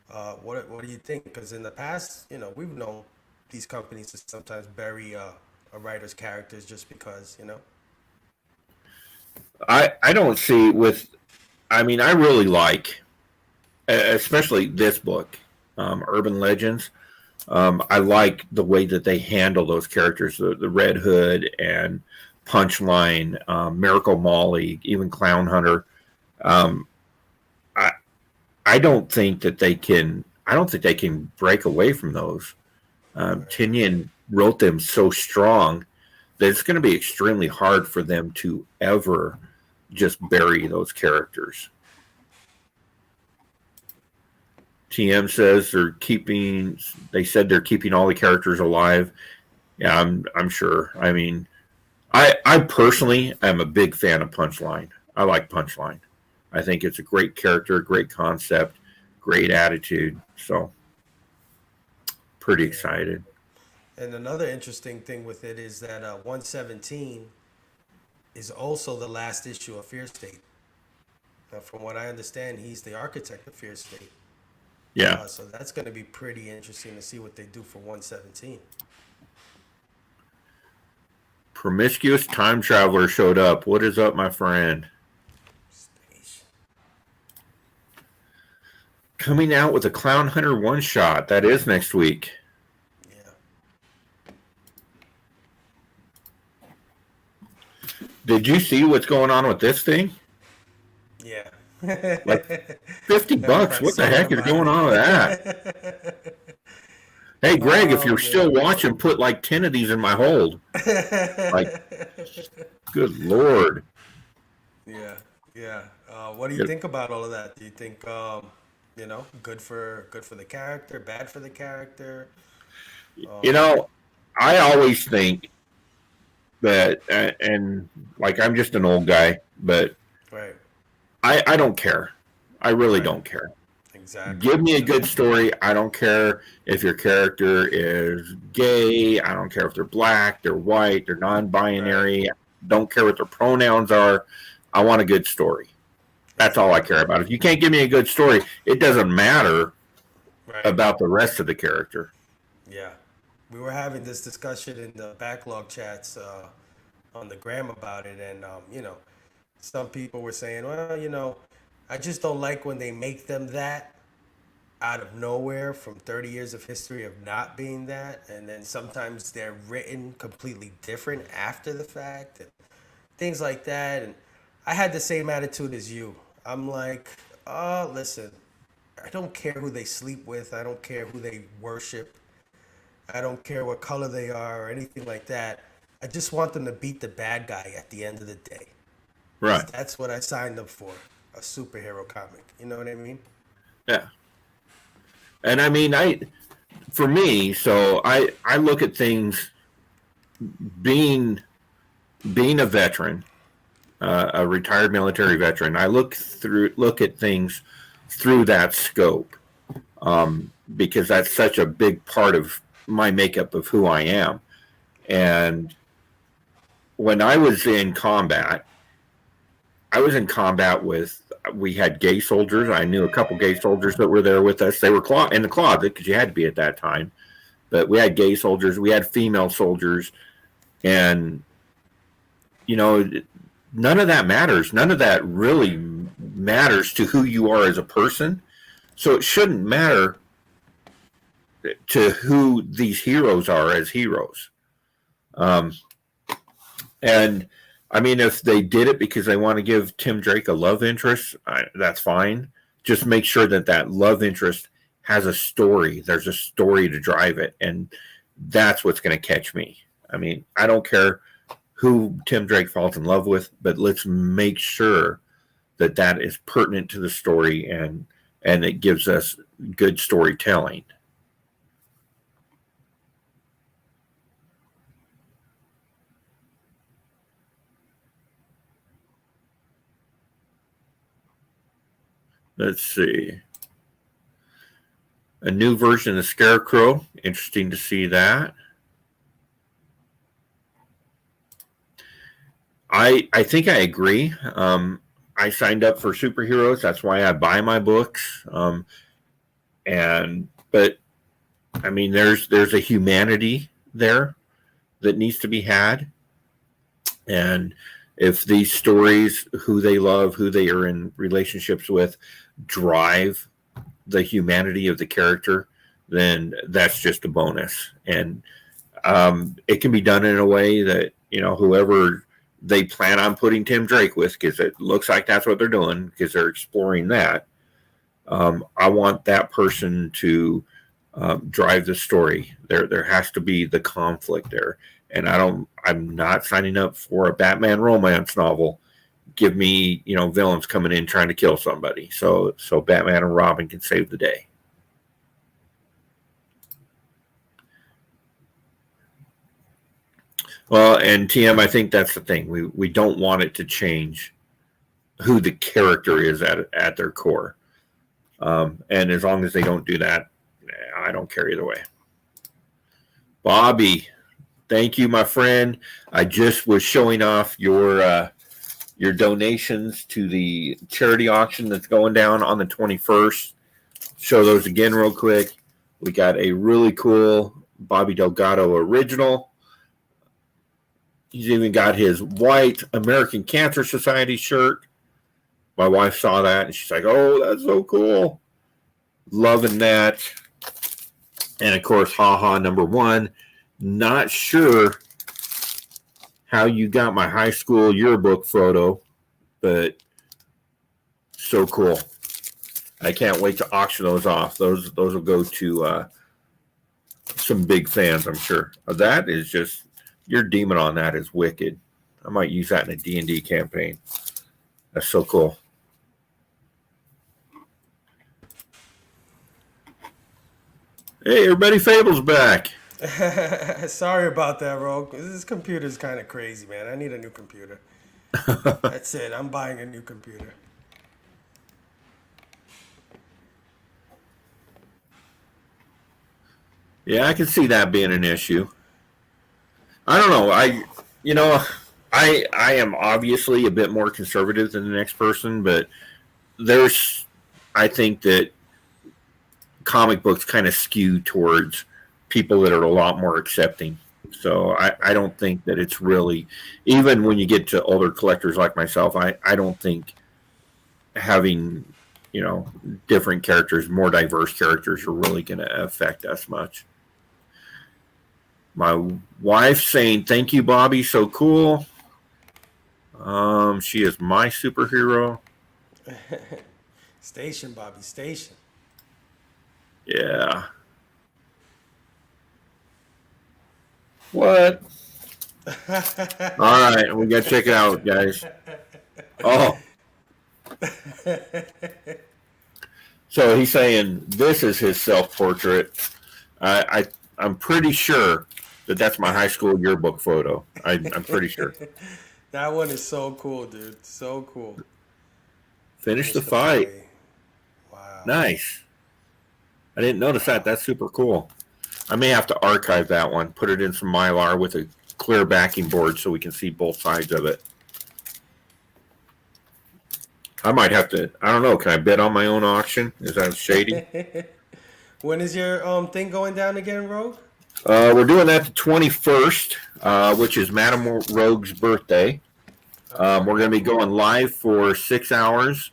what do you think? Because in the past, we've known these companies to sometimes bury a writer's characters just because, I don't see with. I mean, I really like, especially this book, Urban Legends. I like the way that they handle those characters, the Red Hood and Punchline, Miracle Molly, even Clown Hunter. Um, I I don't think that they can. I don't think they can break away from those. Tinian wrote them so strong that it's going to be extremely hard for them to ever just bury those characters. TM says they're keeping. They said they're keeping all the characters alive. Yeah, I'm sure. I mean, I personally am a big fan of Punchline. I like Punchline. I think it's a great character, great concept, great attitude. So, pretty excited. And another interesting thing with it is that 117 is also the last issue of Fear State. Now, from what I understand, he's the architect of Fear State. Yeah. So that's going to be pretty interesting to see what they do for 117. Promiscuous Time Traveler showed up. What is up, my friend? Coming out with a Clown Hunter one shot. That is next week. Yeah. Did you see what's going on with this thing? Yeah. Like $50. What the heck is going on with that? Hey, Greg, if you're still watching, put like 10 of these in my hold. Like, good Lord. Yeah. Yeah. What do you think about all of that? Do you think, good for the character, bad for the character? I always think that, and like I'm just an old guy, but Right. I don't care. I really Right. don't care. Exactly. Give me a good story. I don't care if your character is gay. I don't care if they're black, they're white, they're non-binary. Right. Don't care what their pronouns are. I want a good story. That's all I care about. If you can't give me a good story, it doesn't matter Right. about the rest of the character. Yeah. We were having this discussion in the backlog chats on the gram about it, and some people were saying, well, I just don't like when they make them that out of nowhere from 30 years of history of not being that, and then sometimes they're written completely different after the fact and things like that. And I had the same attitude as you. I'm like, oh, listen, I don't care who they sleep with. I don't care who they worship. I don't care what color they are or anything like that. I just want them to beat the bad guy at the end of the day. Right. That's what I signed up for, a superhero comic. You know what I mean? Yeah. And I mean, for me, so I look at things being a veteran, a retired military veteran. I look at things through that scope, because that's such a big part of my makeup of who I am. And when I was in combat, we had gay soldiers. I knew a couple gay soldiers that were there with us. They were in the closet because you had to be at that time. But we had gay soldiers. We had female soldiers. And, none of that matters. None of that really matters to who you are as a person. So it shouldn't matter to who these heroes are as heroes. And I mean, if they did it because they want to give Tim Drake a love interest, that's fine. Just make sure that love interest has a story. There's a story to drive it, and that's what's going to catch me. I mean, I don't care who Tim Drake falls in love with, but let's make sure that that is pertinent to the story and it gives us good storytelling. Let's see. A new version of Scarecrow. Interesting to see that. I think I agree. I signed up for superheroes. That's why I buy my books. But I mean, there's a humanity there that needs to be had. And if these stories, who they love, who they are in relationships with, drive the humanity of the character, then that's just a bonus. And it can be done in a way that, whoever they plan on putting Tim Drake with, because it looks like that's what they're doing, because they're exploring that. I want that person to drive the story. There has to be the conflict there. And I'm not signing up for a Batman romance novel. Give me, villains coming in trying to kill somebody. So Batman and Robin can save the day. Well, and TM, I think that's the thing. We don't want it to change who the character is at their core. And as long as they don't do that, I don't care either way. Bobby, thank you, my friend. I just was showing off your donations to the charity auction that's going down on the 21st. Show those again real quick. We got a really cool Bobby Delgado original. He's even got his white American Cancer Society shirt. My wife saw that and she's like, oh, that's so cool. Loving that. And of course, haha number 1. Not sure how you got my high school yearbook photo, but so cool. I can't wait to auction those off. Those will go to some big fans, I'm sure. That is just, your demon on that is wicked. I might use that in a D&D campaign. That's so cool. Hey, everybody, Fable's back. Sorry about that, Rogue. This computer's kind of crazy, man. I need a new computer. That's it. I'm buying a new computer. Yeah, I can see that being an issue. I don't know. I am obviously a bit more conservative than the next person, but I think that comic books kind of skew towards people that are a lot more accepting. So I don't think that it's really, even when you get to older collectors like myself, I don't think having, different characters, more diverse characters are really going to affect us much. My wife saying, thank you, Bobby. So cool. She is my superhero. Station, Bobby, station. Yeah. What? All right, we got to check it out, guys. Oh. So he's saying this is his self-portrait. I'm pretty sure that's my high school yearbook photo. I'm pretty sure. That one is so cool, dude. So cool. Finish the fight. Wow. Nice. I didn't notice that. That's super cool. I may have to archive that one, put it in some Mylar with a clear backing board so we can see both sides of it. I might have to, I don't know, can I bid on my own auction? Is that shady? When is your thing going down again, Rogue? We're doing that the 21st, which is Madame Rogue's birthday. We're going to be going live for 6 hours.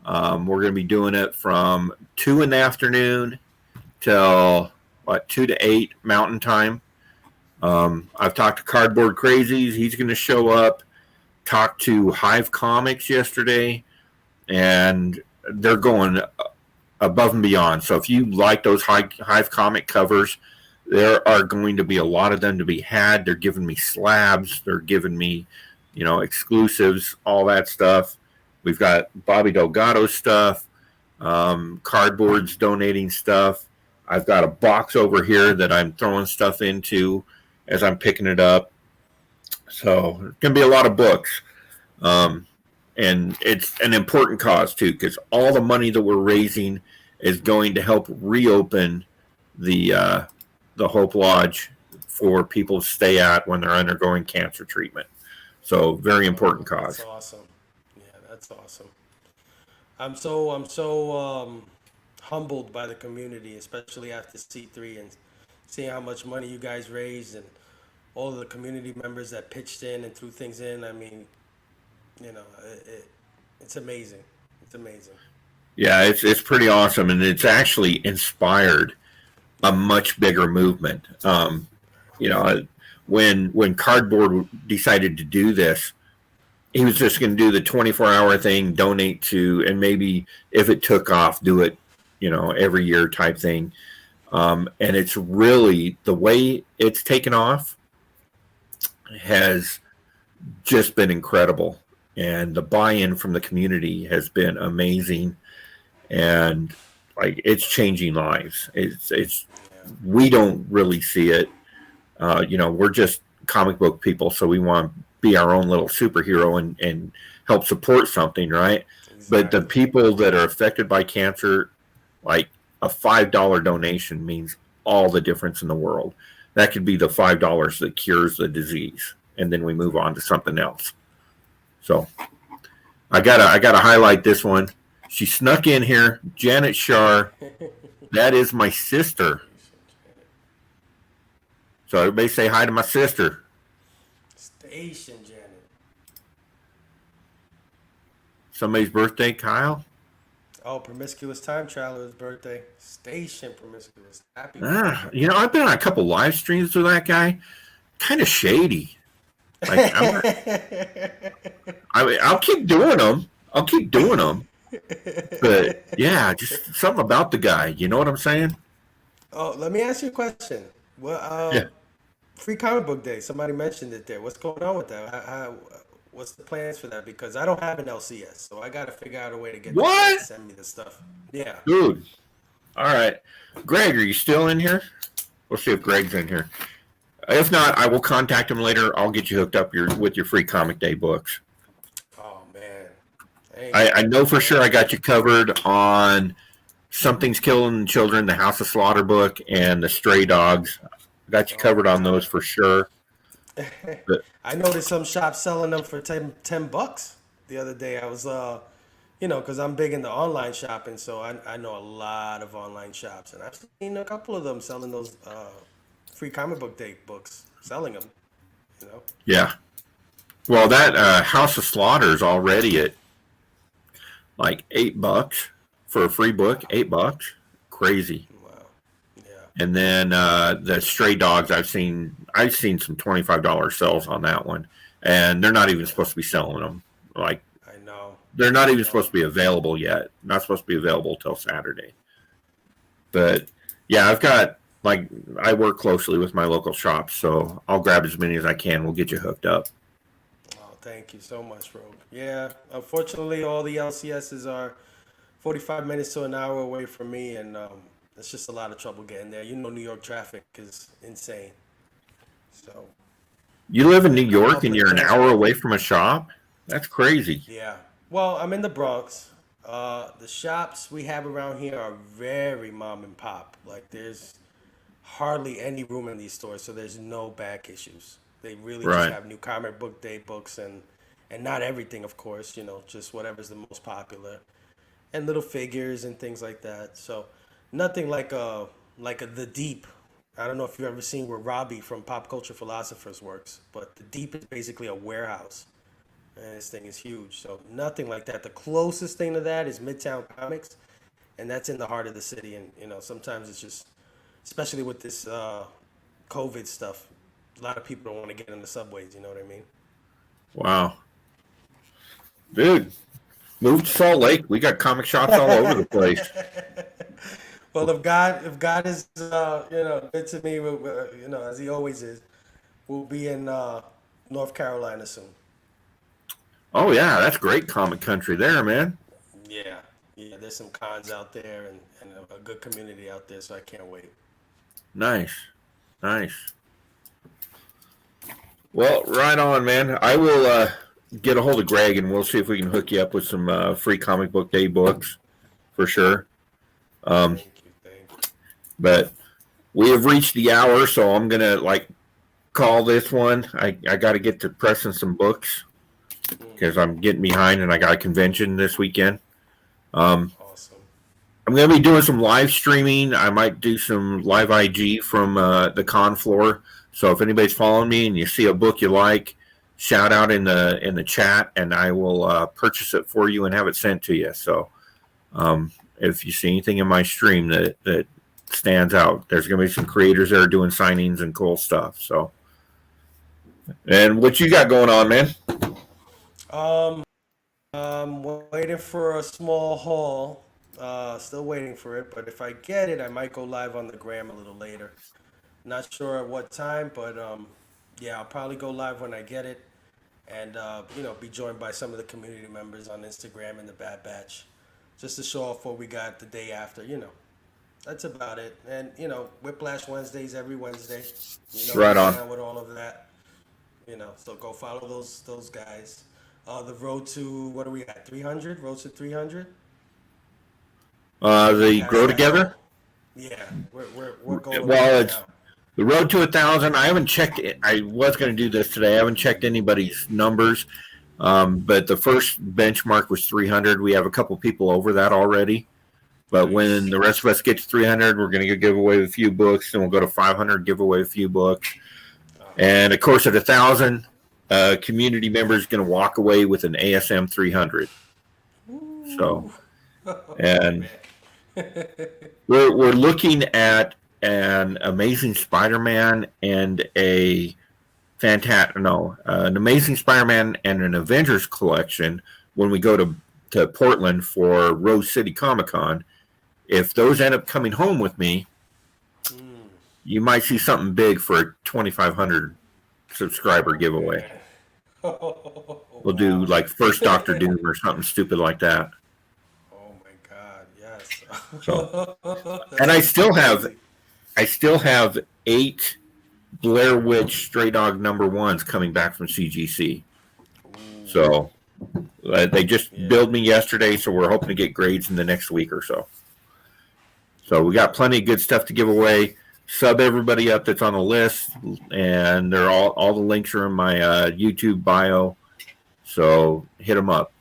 We're going to be doing it from 2 in the afternoon till 2 to 8 Mountain Time. I've talked to Cardboard Crazies. He's going to show up. Talked to Hive Comics yesterday, and they're going above and beyond. So if you like those Hive comic covers, there are going to be a lot of them to be had. They're giving me slabs. They're giving me, exclusives, all that stuff. We've got Bobby Delgado stuff, cardboards donating stuff. I've got a box over here that I'm throwing stuff into as I'm picking it up. So it's going to be a lot of books. And it's an important cause, too, because all the money that we're raising is going to help reopen the Hope Lodge for people to stay at when they're undergoing cancer treatment. So very important cause. That's awesome. Yeah, that's awesome. I'm so humbled by the community, especially after C3 and seeing how much money you guys raised and all of the community members that pitched in and threw things in. I mean, it's amazing. It's amazing. Yeah, it's pretty awesome, and it's actually inspired a much bigger movement. When Cardboard decided to do this, he was just going to do the 24-hour thing, donate to, and maybe if it took off, do it, every year type thing. And it's really, the way it's taken off has just been incredible. And the buy-in from the community has been amazing. And it's changing lives. We don't really see it. We're just comic book people, so we want to be our own little superhero and help support something, right? Exactly. But the people that are affected by cancer, like a $5 donation means all the difference in the world. That could be the $5 that cures the disease, and then we move on to something else. So I gotta highlight this one. She snuck in here, Janet Shar. That is my sister. So everybody say hi to my sister. Station Janet. Somebody's birthday, Kyle? Oh, Promiscuous Time Traveler's birthday. Station Promiscuous. Happy birthday. I've been on a couple live streams with that guy. Kind of shady. I'll keep doing them. But yeah, just something about the guy. You know what I'm saying? Oh, let me ask you a question. Well, yeah. Free Comic Book Day. Somebody mentioned it there. What's going on with that? What's the plans for that? Because I don't have an LCS, so I got to figure out a way to get what? To send me the stuff. Yeah. Dude. All right. Greg, are you still in here? We'll see if Greg's in here. If not, I will contact him later. I'll get you hooked up with your Free Comic Day books. Oh, man. I know for sure I got you covered on Something's Killing Children, the House of Slaughter book, and the Stray Dogs. Got you covered on those for sure. But, I noticed some shops selling them for $10 the other day. I was, because I'm big into online shopping, so I know a lot of online shops, and I've seen a couple of them selling those Free Comic Book Day books, selling them. Yeah. Well, that House of Slaughter is already at like $8 for a free book. $8, crazy. Wow. Yeah. And then the Stray Dogs, I've seen some $25 sales on that one, and they're not even supposed to be selling them. Like, I know they're not even supposed to be available yet. Not supposed to be available till Saturday. But yeah, I work closely with my local shops, so I'll grab as many as I can. We'll get you hooked up. Oh, thank you so much, Rogue. Yeah, unfortunately, all the LCSs are 45 minutes to an hour away from me, and it's just a lot of trouble getting there. New York traffic is insane. So. You live in New York and you're an hour away from a shop? That's crazy. Yeah. Well, I'm in the Bronx. The shops we have around here are very mom and pop. Like, there's hardly any room in these stores, so there's no back issues. They really just have new comic book day books and not everything, of course, just whatever's the most popular, and little figures and things like that. So nothing like The Deep. I don't know if you've ever seen where Robbie from Pop Culture Philosophers works, but The Deep is basically a warehouse, and this thing is huge. So nothing like that. The closest thing to that is Midtown Comics, and that's in the heart of the city. And sometimes it's just, especially with this COVID stuff, a lot of people don't want to get in the subways. You know what I mean? Wow. Dude, Move to Salt Lake. We got comic shops all over the place. Well, if God is good to me, as He always is, we'll be in North Carolina soon. Oh yeah, that's great comic country there, man. Yeah, yeah. There's some cons out there and a good community out there, so I can't wait. Nice, nice. Well, right on, man. I will get a hold of Greg, and we'll see if we can hook you up with some free comic book day books for sure. Thank you, thank you. But we have reached the hour, so I'm gonna call this one. I got to get to pressing some books because I'm getting behind, and I got a convention this weekend. Awesome. I'm going to be doing some live streaming. I might do some live IG from the con floor. So if anybody's following me and you see a book you like, shout out in the chat, and I will purchase it for you and have it sent to you. So if you see anything in my stream that stands out, there's going to be some creators that are doing signings and cool stuff. So, and what you got going on, man? I'm waiting for a small haul. Still waiting for it, but if I get it, I might go live on the gram a little later. Not sure at what time, but yeah, I'll probably go live when I get it, and be joined by some of the community members on Instagram in the Bad Batch, just to show off what we got the day after. That's about it. And Whiplash Wednesdays every Wednesday. Right on. Down with all of that. So go follow those guys. The road to, what are we at? 300? Road to 300? The Grow Together? Yeah, we're going. Well, it's the road to 1,000. I haven't checked it. I was going to do this today. I haven't checked anybody's numbers. But the first benchmark was 300. We have a couple people over that already. But when the rest of us get to 300, we're going to give away a few books. Then we'll go to 500, give away a few books. And, of course, at 1,000, community member is going to walk away with an ASM 300. So, and we're looking at an Amazing Spider-Man and an Amazing Spider-Man and an Avengers collection when we go to Portland for Rose City Comic-Con. If those end up coming home with me, you might see something big for a 2,500 subscriber giveaway. We'll do like first Doctor Doom or something stupid like that. Oh my God! Yes. So, and I still have 8 Blair Witch Stray Dog #1s coming back from CGC. So they just billed me yesterday, so we're hoping to get grades in the next week or so. So we got plenty of good stuff to give away. Sub everybody up that's on the list, and they're all the links are in my YouTube bio. So hit them up.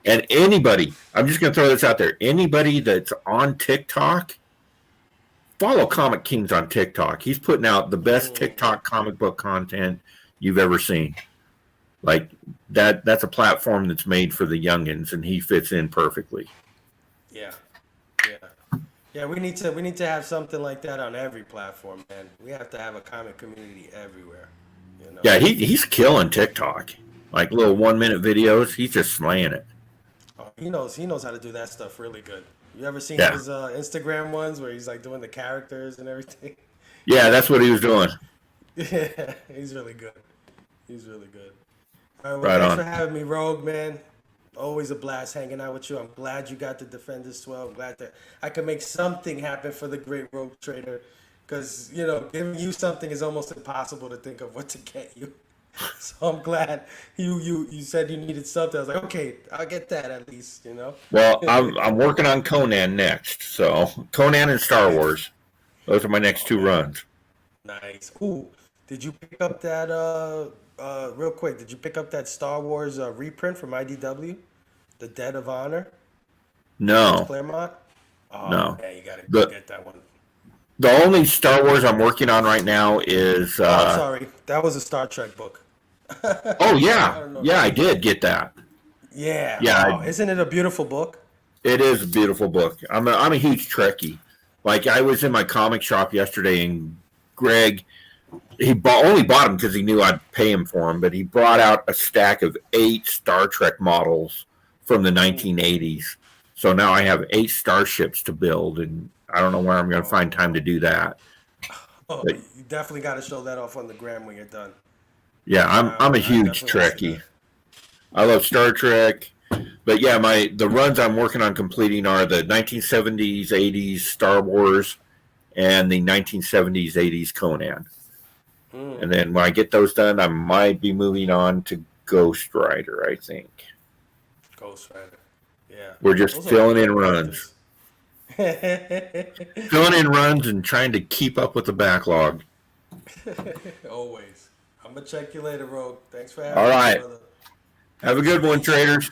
And anybody, I'm just going to throw this out there. Anybody that's on TikTok, follow Comic Kings on TikTok. He's putting out the best TikTok comic book content you've ever seen. Like that's a platform that's made for the youngins, and he fits in perfectly. Yeah. Yeah, we need to have something like that on every platform, man. We have to have a comic community everywhere. Yeah, he's killing TikTok. Like little 1-minute videos, he's just slaying it. Oh, he knows how to do that stuff really good. You ever seen his Instagram ones where he's like doing the characters and everything? Yeah, that's what he was doing. Yeah, he's really good. All right, well, Right thanks on. for having me, Rogue, man. Always a blast hanging out with you. I'm glad you got the Defenders 12. I'm glad that I could make something happen for the great Rogue Trader. Because, giving you something is almost impossible to think of what to get you. So I'm glad you said you needed something. I was like, okay, I'll get that at least, Well, I'm working on Conan next. So Conan and Star Wars. Those are my next 2 runs. Nice. Ooh, did you pick up that, real quick, did you pick up that Star Wars reprint from IDW? The Dead of Honor? No. Claremont? Oh, No. man, you got to get that one. The only Star Wars I'm working on right now is... I'm sorry. That was a Star Trek book. Oh, yeah. Yeah, I did get that. Yeah. Yeah. Oh, isn't it a beautiful book? It is a beautiful book. I'm a huge Trekkie. Like, I was in my comic shop yesterday, and Greg... He only bought them because he knew I'd pay him for them, but he brought out a stack of 8 Star Trek models from the 1980s. So now I have 8 starships to build, and I don't know where I'm going to find time to do that. Oh, But, you definitely got to show that off on the gram when you're done. yeah, I'm a I huge definitely wanna see Trekkie. I love Star Trek. But yeah, the runs I'm working on completing are the 1970s, 80s Star Wars, and the 1970s, 80s Conan. And then when I get those done, I might be moving on to Ghostwriter, I think. Ghostwriter. Yeah. We're just Those are filling in great runs. writers. Filling in runs and trying to keep up with the backlog. Always. I'm going to check you later, Rogue. Thanks for All having me, right. brother. Have a good one, Peace. traders.